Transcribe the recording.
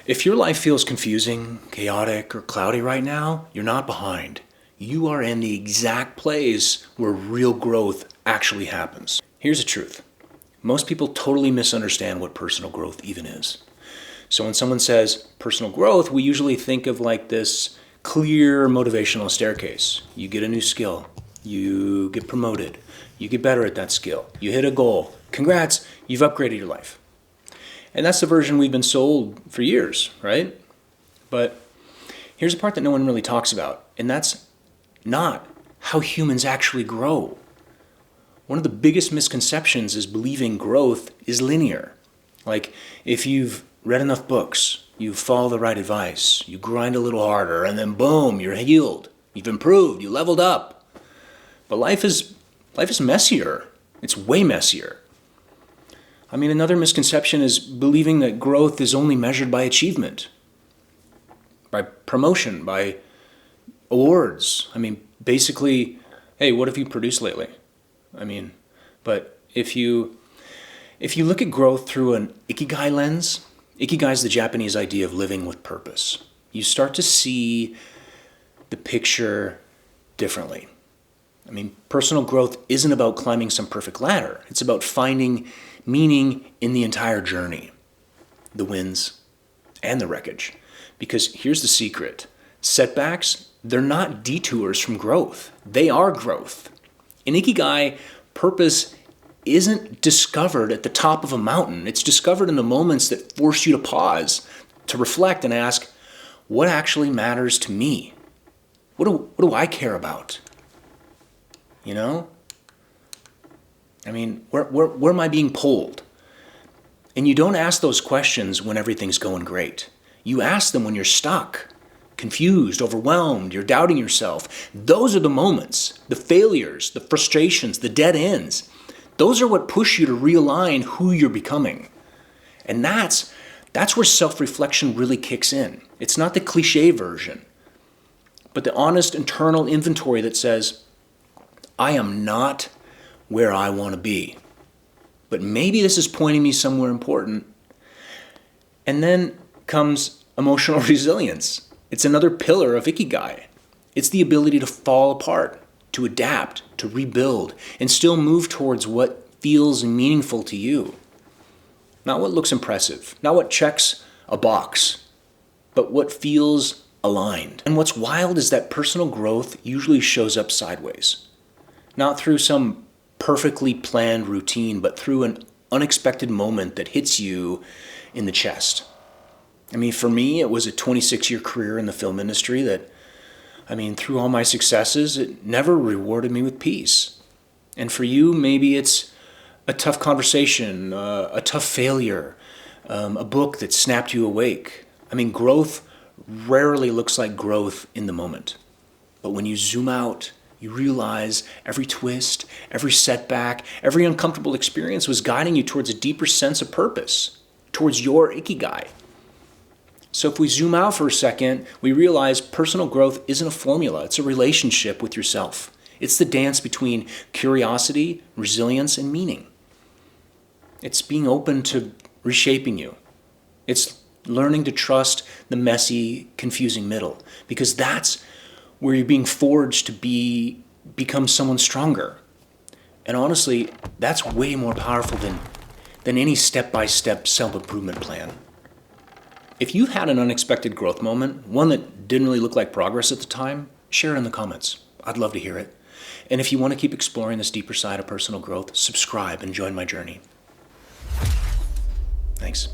If your life feels confusing, chaotic, or cloudy right now, you're not behind. You are in the exact place where real growth actually happens. Here's the truth. Most people totally misunderstand what personal growth even is. So when someone says personal growth, we usually think of like this clear motivational staircase. You get a new skill, you get promoted, you get better at that skill, you hit a goal. Congrats, you've upgraded your life. And that's the version we've been sold for years, right? But here's the part that no one really talks about, and that's not how humans actually grow. One of the biggest misconceptions is believing growth is linear. Like if you've read enough books, you follow the right advice, you grind a little harder, and then boom, you're healed. You've improved, you leveled up. But life is messier. It's way messier. I mean, another misconception is believing that growth is only measured by achievement, by promotion, by awards. I mean, basically, hey, what have you produced lately? I mean, but if you look at growth through an ikigai lens, ikigai is the Japanese idea of living with purpose. You start to see the picture differently. I mean, personal growth isn't about climbing some perfect ladder. It's about finding meaning in the entire journey, the wins and the wreckage. Because here's the secret. Setbacks, they're not detours from growth. They are growth. In Ikigai, purpose isn't discovered at the top of a mountain. It's discovered in the moments that force you to pause, to reflect and ask, what actually matters to me? What do I care about? You know? I mean, where am I being pulled? And you don't ask those questions when everything's going great. You ask them when you're stuck, confused, overwhelmed, you're doubting yourself. Those are the moments, the failures, the frustrations, the dead ends. Those are what push you to realign who you're becoming. And that's where self-reflection really kicks in. It's not the cliche version, but the honest internal inventory that says, I am not where I want to be, but maybe this is pointing me somewhere important. And then comes emotional resilience. It's another pillar of Ikigai. It's the ability to fall apart, to adapt, to rebuild, and still move towards what feels meaningful to you. Not what looks impressive, not what checks a box, but what feels aligned. And what's wild is that personal growth usually shows up sideways. Not through some perfectly planned routine, but through an unexpected moment that hits you in the chest. I mean, for me, it was a 26-year career in the film industry that, I mean, through all my successes, it never rewarded me with peace. And for you, maybe it's a tough conversation, a tough failure, a book that snapped you awake. I mean, growth rarely looks like growth in the moment. But when you zoom out, you realize every twist, every setback, every uncomfortable experience was guiding you towards a deeper sense of purpose, towards your Ikigai. So if we zoom out for a second, we realize personal growth isn't a formula. It's a relationship with yourself. It's the dance between curiosity, resilience, and meaning. It's being open to reshaping you. It's learning to trust the messy, confusing middle, because that's where you're being forged to become someone stronger. And honestly, that's way more powerful than any step-by-step self-improvement plan. If you've had an unexpected growth moment, one that didn't really look like progress at the time, share it in the comments. I'd love to hear it. And if you want to keep exploring this deeper side of personal growth, subscribe and join my journey. Thanks.